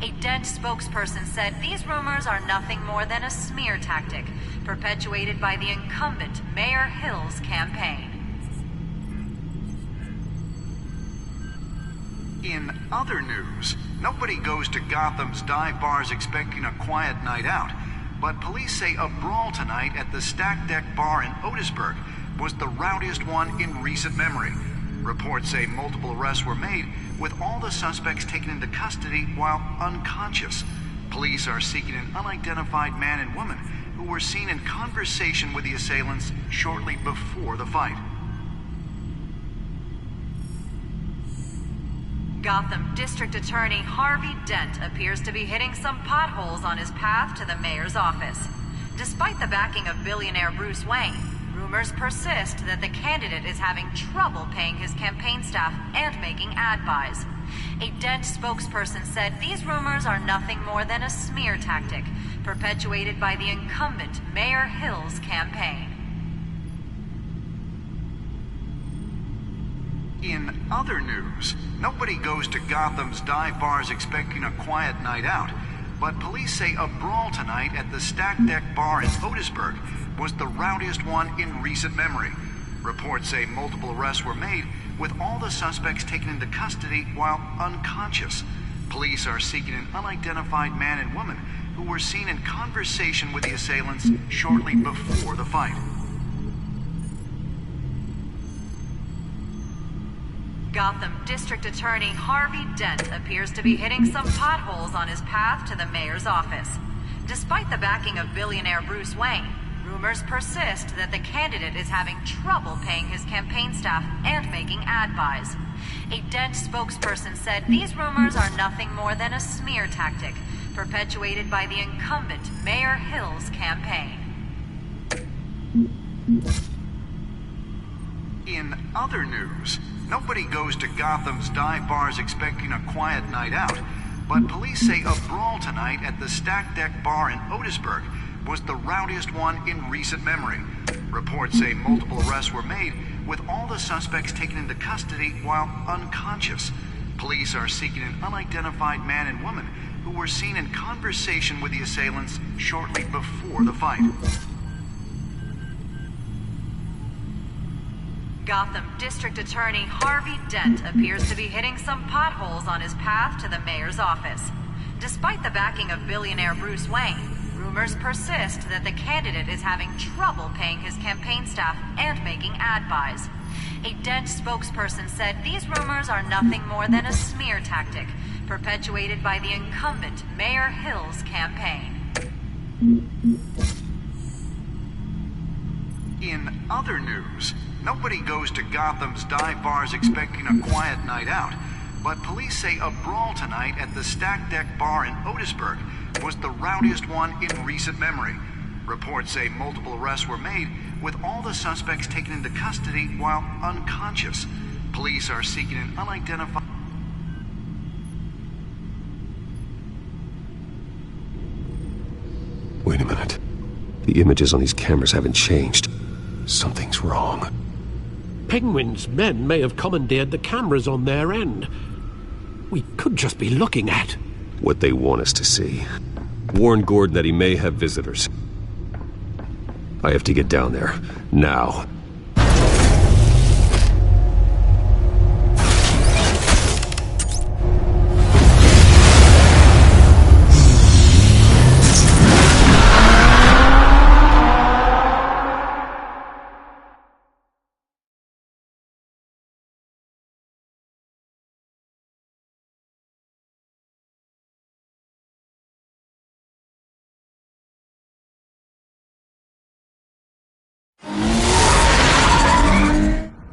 A Dent spokesperson said these rumors are nothing more than a smear tactic, perpetuated by the incumbent Mayor Hill's campaign. In other news, nobody goes to Gotham's dive bars expecting a quiet night out, but police say a brawl tonight at the Stack Deck Bar in Otisburg was the rowdiest one in recent memory. Reports say multiple arrests were made, with all the suspects taken into custody while unconscious. Police are seeking an unidentified man and woman who were seen in conversation with the assailants shortly before the fight. Gotham District Attorney Harvey Dent appears to be hitting some potholes on his path to the mayor's office. Despite the backing of billionaire Bruce Wayne, rumors persist that the candidate is having trouble paying his campaign staff and making ad buys. A Dent spokesperson said these rumors are nothing more than a smear tactic, perpetuated by the incumbent Mayor Hill's campaign. In other news, nobody goes to Gotham's dive bars expecting a quiet night out, but police say a brawl tonight at the Stack Deck Bar in Otisburg was the rowdiest one in recent memory. Reports say multiple arrests were made, with all the suspects taken into custody while unconscious. Police are seeking an unidentified man and woman who were seen in conversation with the assailants shortly before the fight. Gotham District Attorney Harvey Dent appears to be hitting some potholes on his path to the mayor's office. Despite the backing of billionaire Bruce Wayne, rumors persist that the candidate is having trouble paying his campaign staff and making ad buys. A Dent spokesperson said these rumors are nothing more than a smear tactic, perpetuated by the incumbent Mayor Hill's campaign. In other news, nobody goes to Gotham's dive bars expecting a quiet night out, but police say a brawl tonight at the Stack Deck Bar in Otisburg was the rowdiest one in recent memory. Reports say multiple arrests were made, with all the suspects taken into custody while unconscious. Police are seeking an unidentified man and woman who were seen in conversation with the assailants shortly before the fight. Gotham District Attorney Harvey Dent appears to be hitting some potholes on his path to the mayor's office. Despite the backing of billionaire Bruce Wayne, rumors persist that the candidate is having trouble paying his campaign staff and making ad buys. A Dent spokesperson said these rumors are nothing more than a smear tactic, perpetuated by the incumbent Mayor Hill's campaign. In other news, nobody goes to Gotham's dive bars expecting a quiet night out, but police say a brawl tonight at the Stack Deck Bar in Otisburg was the rowdiest one in recent memory. Reports say multiple arrests were made, with all the suspects taken into custody while unconscious. Police are seeking an unidentified... Wait a minute. The images on these cameras haven't changed. Something's wrong. Penguin's men may have commandeered the cameras on their end. We could just be looking at what they want us to see. Warn Gordon that he may have visitors. I have to get down there, now.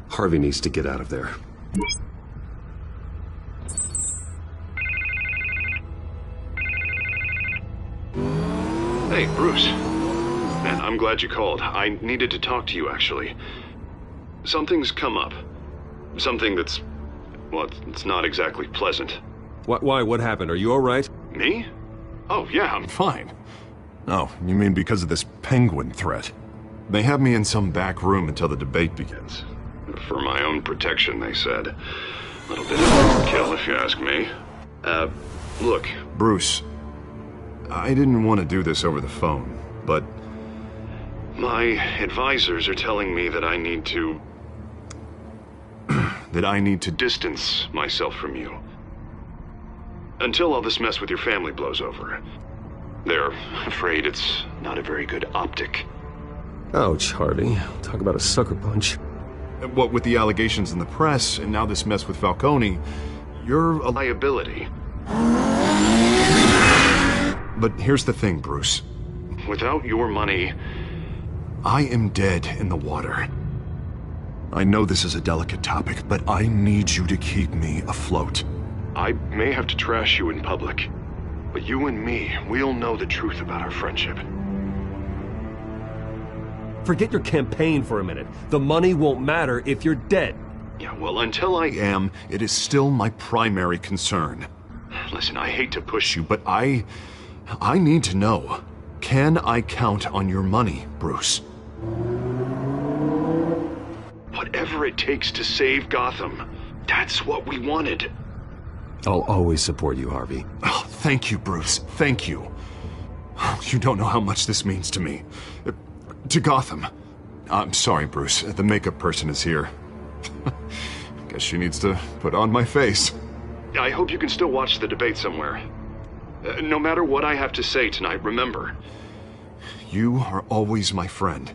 Harvey needs to get out of there. Hey, Bruce. Man, I'm glad you called. I needed to talk to you, actually. Something's come up. Something that's... well, it's not exactly pleasant. Why? What happened? Are you alright? Me? Oh, yeah, I'm fine. Oh, you mean because of this penguin threat? They have me in some back room until the debate begins. For my own protection, they said. A little bit of overkill, if you ask me. Look. Bruce, I didn't want to do this over the phone, but... my advisors are telling me that I need to... that I need to distance myself from you. Until all this mess with your family blows over. They're afraid it's not a very good optic. Ouch, Harvey. Talk about a sucker punch. What with the allegations in the press, and now this mess with Falcone, you're a liability. But here's the thing, Bruce. Without your money... I am dead in the water. I know this is a delicate topic, but I need you to keep me afloat. I may have to trash you in public, but you and me, we'll know the truth about our friendship. Forget your campaign for a minute. The money won't matter if you're dead. Yeah, well, until I am, it is still my primary concern. Listen, I hate to push you, but I need to know. Can I count on your money, Bruce? Whatever it takes to save Gotham, that's what we wanted. I'll always support you, Harvey. Oh, thank you, Bruce. Thank you. You don't know how much this means to me. To Gotham. I'm sorry, Bruce. The makeup person is here. Guess she needs to put on my face. I hope you can still watch the debate somewhere. No matter what I have to say tonight, remember. You are always my friend.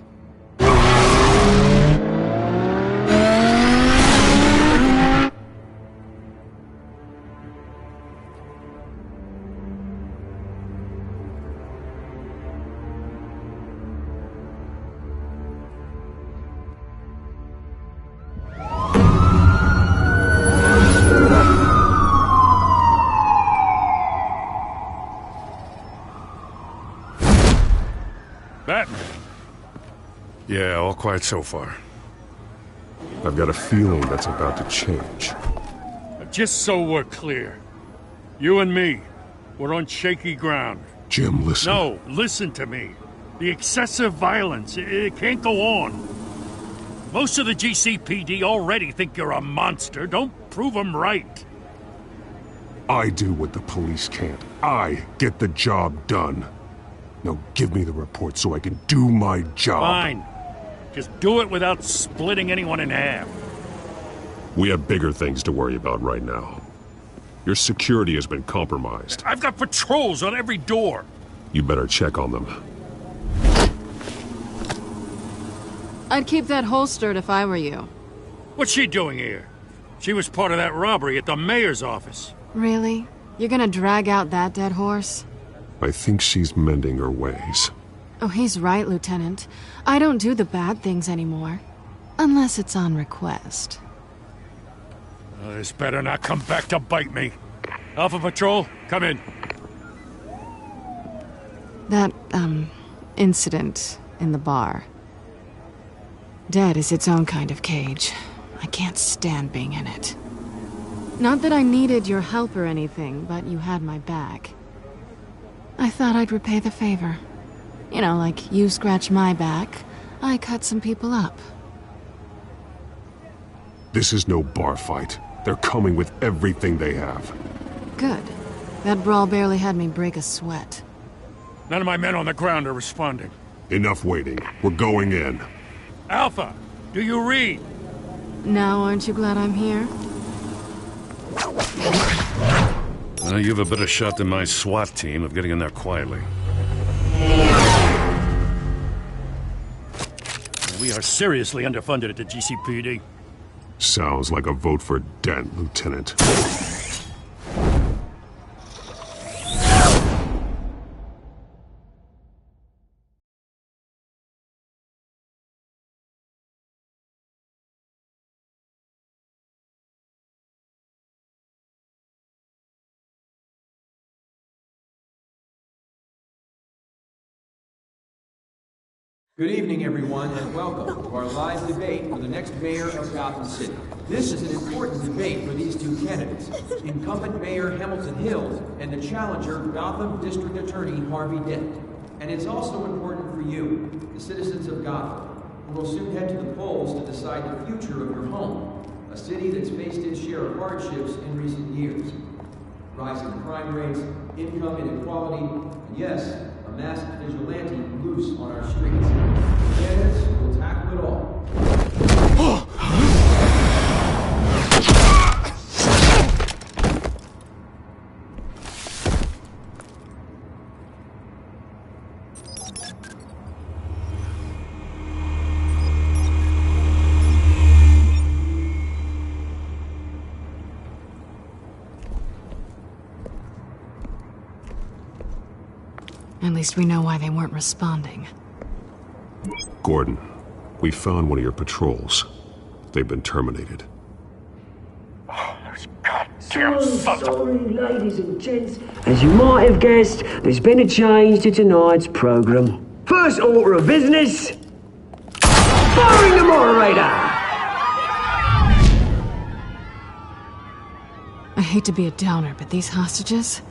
Batman. Yeah, all quiet so far. I've got a feeling that's about to change. Just so we're clear, you and me, we're on shaky ground. Jim, listen. No, listen to me. The excessive violence, it can't go on. Most of the GCPD already think you're a monster. Don't prove them right. I do what the police can't. I get the job done. Now give me the report so I can do my job. Fine. Just do it without splitting anyone in half. We have bigger things to worry about right now. Your security has been compromised. I've got patrols on every door. You better check on them. I'd keep that holstered if I were you. What's she doing here? She was part of that robbery at the mayor's office. Really? You're gonna drag out that dead horse? I think she's mending her ways. Oh, he's right, Lieutenant. I don't do the bad things anymore. Unless it's on request. This better not come back to bite me. Alpha Patrol, come in. That, incident in the bar. Dead is its own kind of cage. I can't stand being in it. Not that I needed your help or anything, but you had my back. I thought I'd repay the favor. You know, like you scratch my back, I cut some people up. This is no bar fight. They're coming with everything they have. Good. That brawl barely had me break a sweat. None of my men on the ground are responding. Enough waiting. We're going in. Alpha, do you read? Now, aren't you glad I'm here? You have a better shot than my SWAT team of getting in there quietly. We are seriously underfunded at the GCPD. Sounds like a vote for Dent, Lieutenant. Good evening, everyone, and welcome to our live debate for the next mayor of Gotham City. This is an important debate for these two candidates, incumbent Mayor Hamilton Hills and the challenger, Gotham District Attorney Harvey Dent. And it's also important for you, the citizens of Gotham, who will soon head to the polls to decide the future of your home, a city that's faced its share of hardships in recent years. Rising crime rates, income inequality, and yes, a masked vigilante loose on our streets. Yes, we'll tackle it all. At least we know why they weren't responding. Gordon, we found one of your patrols. They've been terminated. Sorry, ladies and gents. As you might have guessed, there's been a change to tonight's program. First order of business, firing the moderator! I hate to be a downer, but these hostages,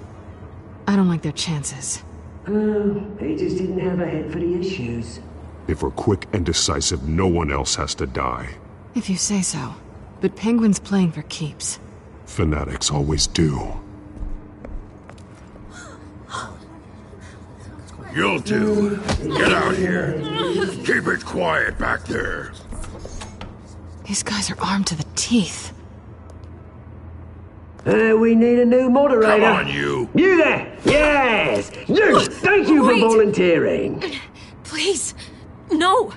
I don't like their chances. He just didn't have a head for the issues. If we're quick and decisive, no one else has to die. If you say so. But Penguin's playing for keeps. Fanatics always do. You'll do. Get out here. Keep it quiet back there. These guys are armed to the teeth. We need a new moderator. Come on, you. You there! Yes! You! Thank you for volunteering. Please, no.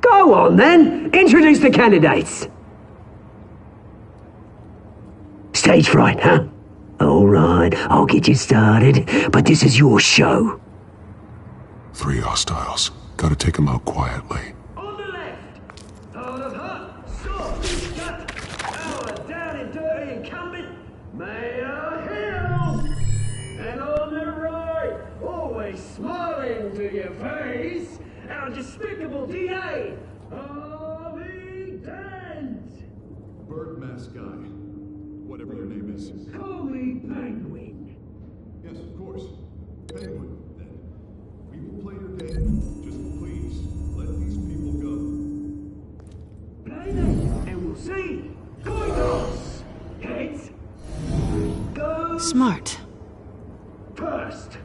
Go on, then. Introduce the candidates. Stage fright, huh? All right, I'll get you started, but this is your show. 3 hostiles. Gotta take them out quietly. On the left, hard of heart, soft, gut, our down and dirty incumbent, Mayor Hill. And on the right, always smiling to your face, our despicable DA, Harvey Dent. Bird mask guy. Whatever your name is. Call me Penguin. Yes, of course. Penguin, then. We will play your game. Just please, let these people go. Play them, and we'll see. Coin-toss. Heads. Go. Smart. First.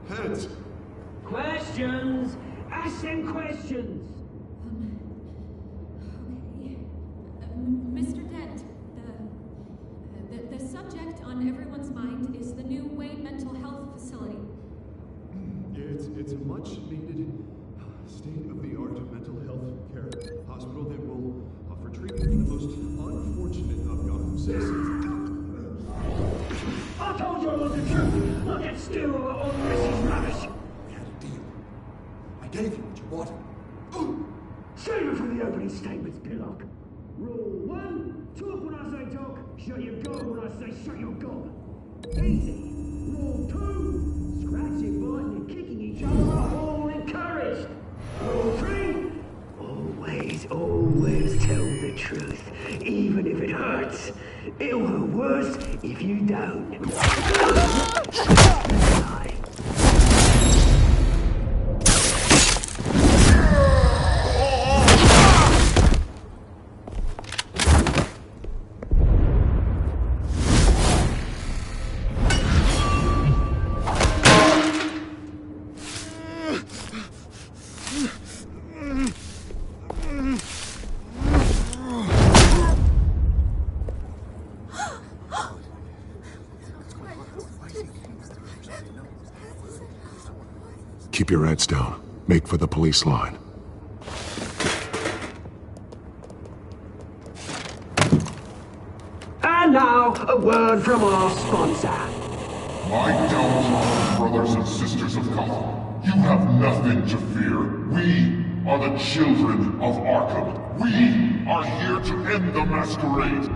Heads. Questions. Ask them questions. Mr. Dent, the subject on everyone's mind is the new Wayne Mental Health Facility. It's a much-needed state-of-the-art mental health care hospital that will offer treatment for the most unfortunate of Gotham citizens. I told you I wanted the truth. Not get still on Mrs. Rubbish. We had a deal. I gave you what you wanted. Save it for the opening statements, Pillock. Rule 1, talk when I say talk, shut your gob when I say shut your gob. Easy. Rule 2, scratching, biting and kicking each other are all encouraged. Rule 3, always tell the truth, even if it hurts. It'll hurt worse if you don't. Keep your heads down. Make for the police line. And now, a word from our sponsor. My downtrodden brothers and sisters of Gotham, you have nothing to fear. We are the children of Arkham. We are here to end the masquerade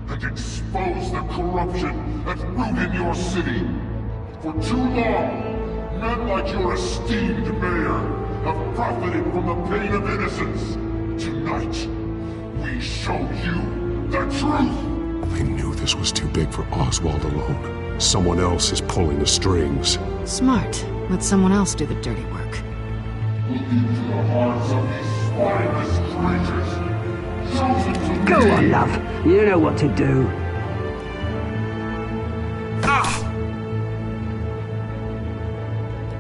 and expose the corruption that's rooted in your city. For too long, men like your esteemed mayor have profited from the pain of innocence. Tonight, we show you the truth. I knew this was too big for Oswald alone. Someone else is pulling the strings. Smart. Let someone else do the dirty work. Look into the hearts of these spineless creatures, chosen to Go on, love. You know what to do.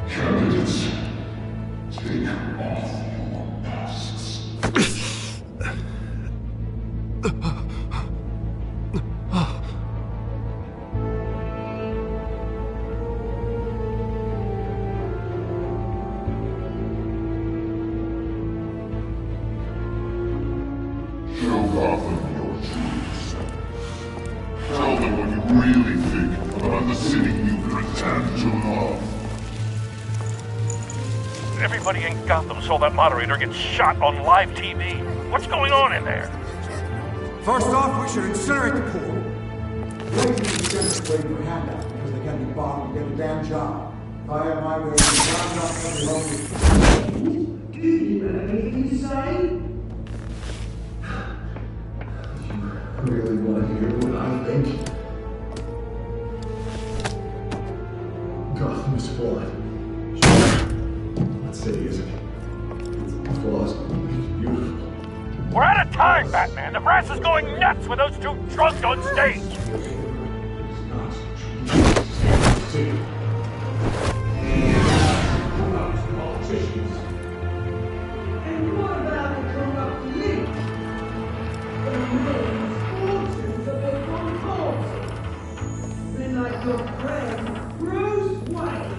Candidates, take off your masks. Show Gotham your truths. Tell them what you really think about the city you pretend to love. Everybody in Gotham saw that moderator get shot on live TV. What's going on in there? First off, we should incinerate the pool. Waiting for handouts because they can't be bought and get a damn job. If I had my way, I'm not going to help you. Do you have anything to say? You really want to hear what I think? Gotham is flawed. That city isn't. It's flaws. It's beautiful. We're out of time, Batman. The brass is going nuts with those two drunks on stage. And what about the corrupt elite? The misfortunes of the concourse? Men like your friend, Bruce Wayne,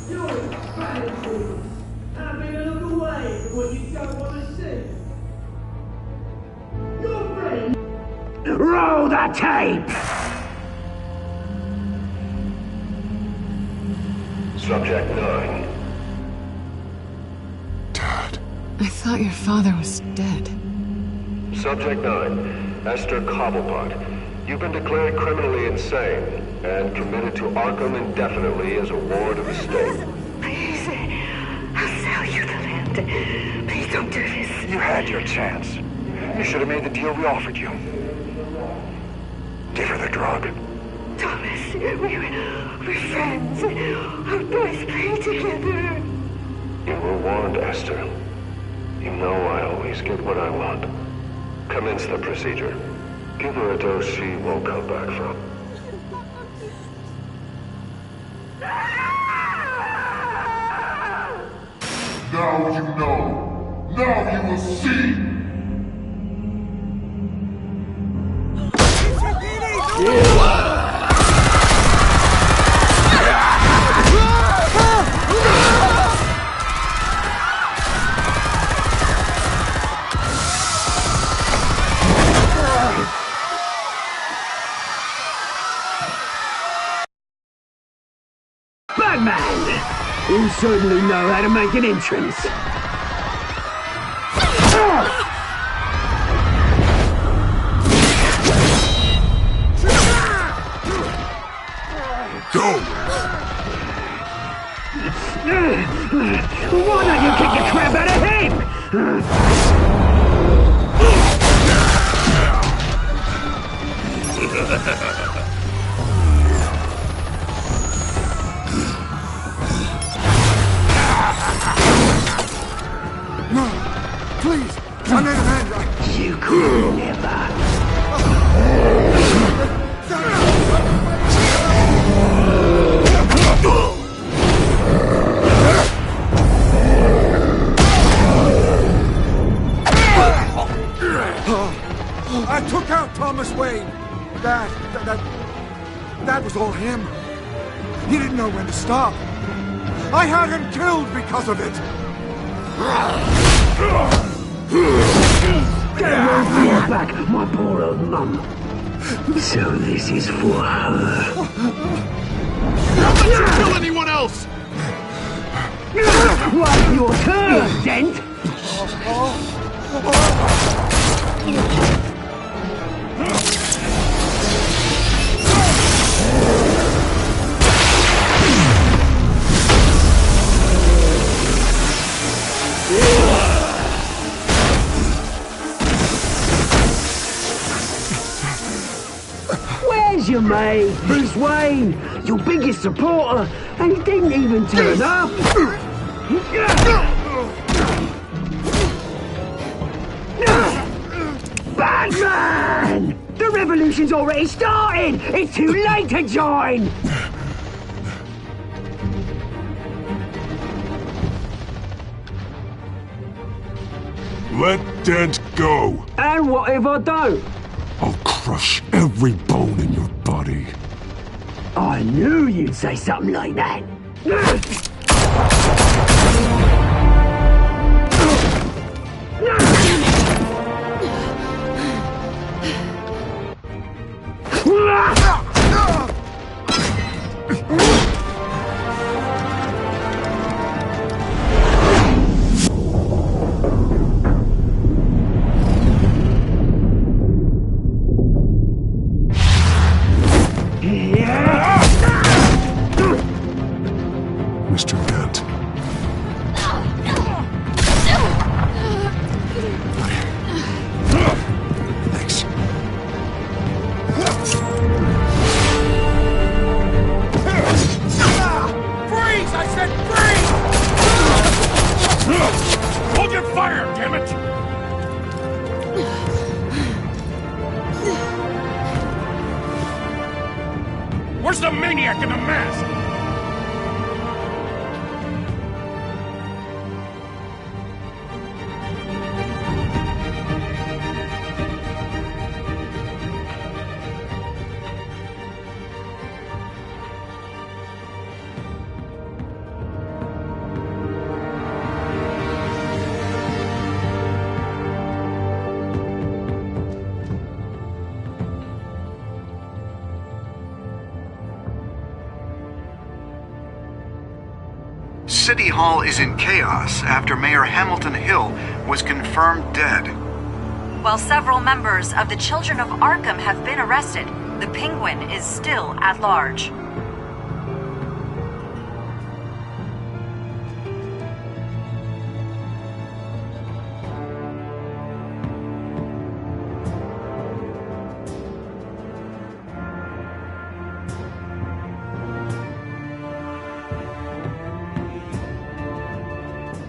doing bad things, having a look away from what you don't want to see. Your friend... Roll the tape! Subject 9. I thought your father was dead. Subject 9, Esther Cobblepot. You've been declared criminally insane and committed to Arkham indefinitely as a ward of the state. Please, I'll sell you the land. Please don't do this. You had your chance. You should have made the deal we offered you. Give her the drug. Thomas, we're friends. Our boys play together. You were warned, Esther. You know I always get what I want. Commence the procedure. Give her a dose she won't come back from. Now you know. Now you will see. Batman! You certainly know how to make an entrance. Go! Why don't you kick the crap out of him? No, please, I made amends. You could never. I took out Thomas Wayne. That was all him. He didn't know when to stop. I had him killed because of it! Get away from your back, my poor old mum. So this is for her. Don't let you kill anyone else! Wipe your turn, Dent! Where's your mate, Bruce Wayne? Your biggest supporter, and he didn't even turn up! Batman! The revolution's already started! It's too late to join! Let Dent go. And what if I don't? I'll crush every bone in your body. I knew you'd say something like that. Mr. Dent. Thanks. Freeze! I said freeze! Hold your fire, damn it! Where's the maniac in the mask? City Hall is in chaos after Mayor Hamilton Hill was confirmed dead. While several members of the Children of Arkham have been arrested, the Penguin is still at large.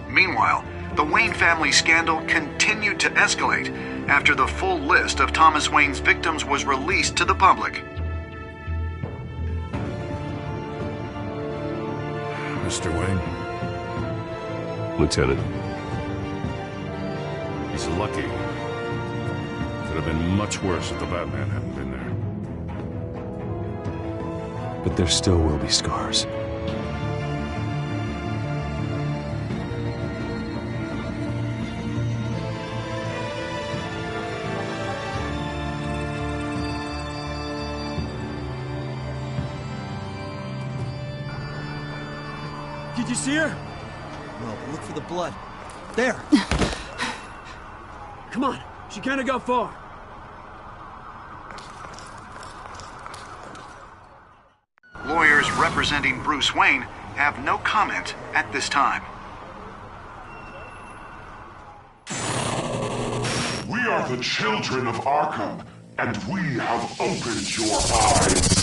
Meanwhile, the Wayne family scandal continued to escalate after the full list of Thomas Wayne's victims was released to the public. Mr. Wayne? Lieutenant. He's lucky. Could have been much worse if the Batman hadn't been there. But there still will be scars. Did you see her? No, but look for the blood. There! Come on, she can't go far. Lawyers representing Bruce Wayne have no comment at this time. We are the children of Arkham, and we have opened your eyes.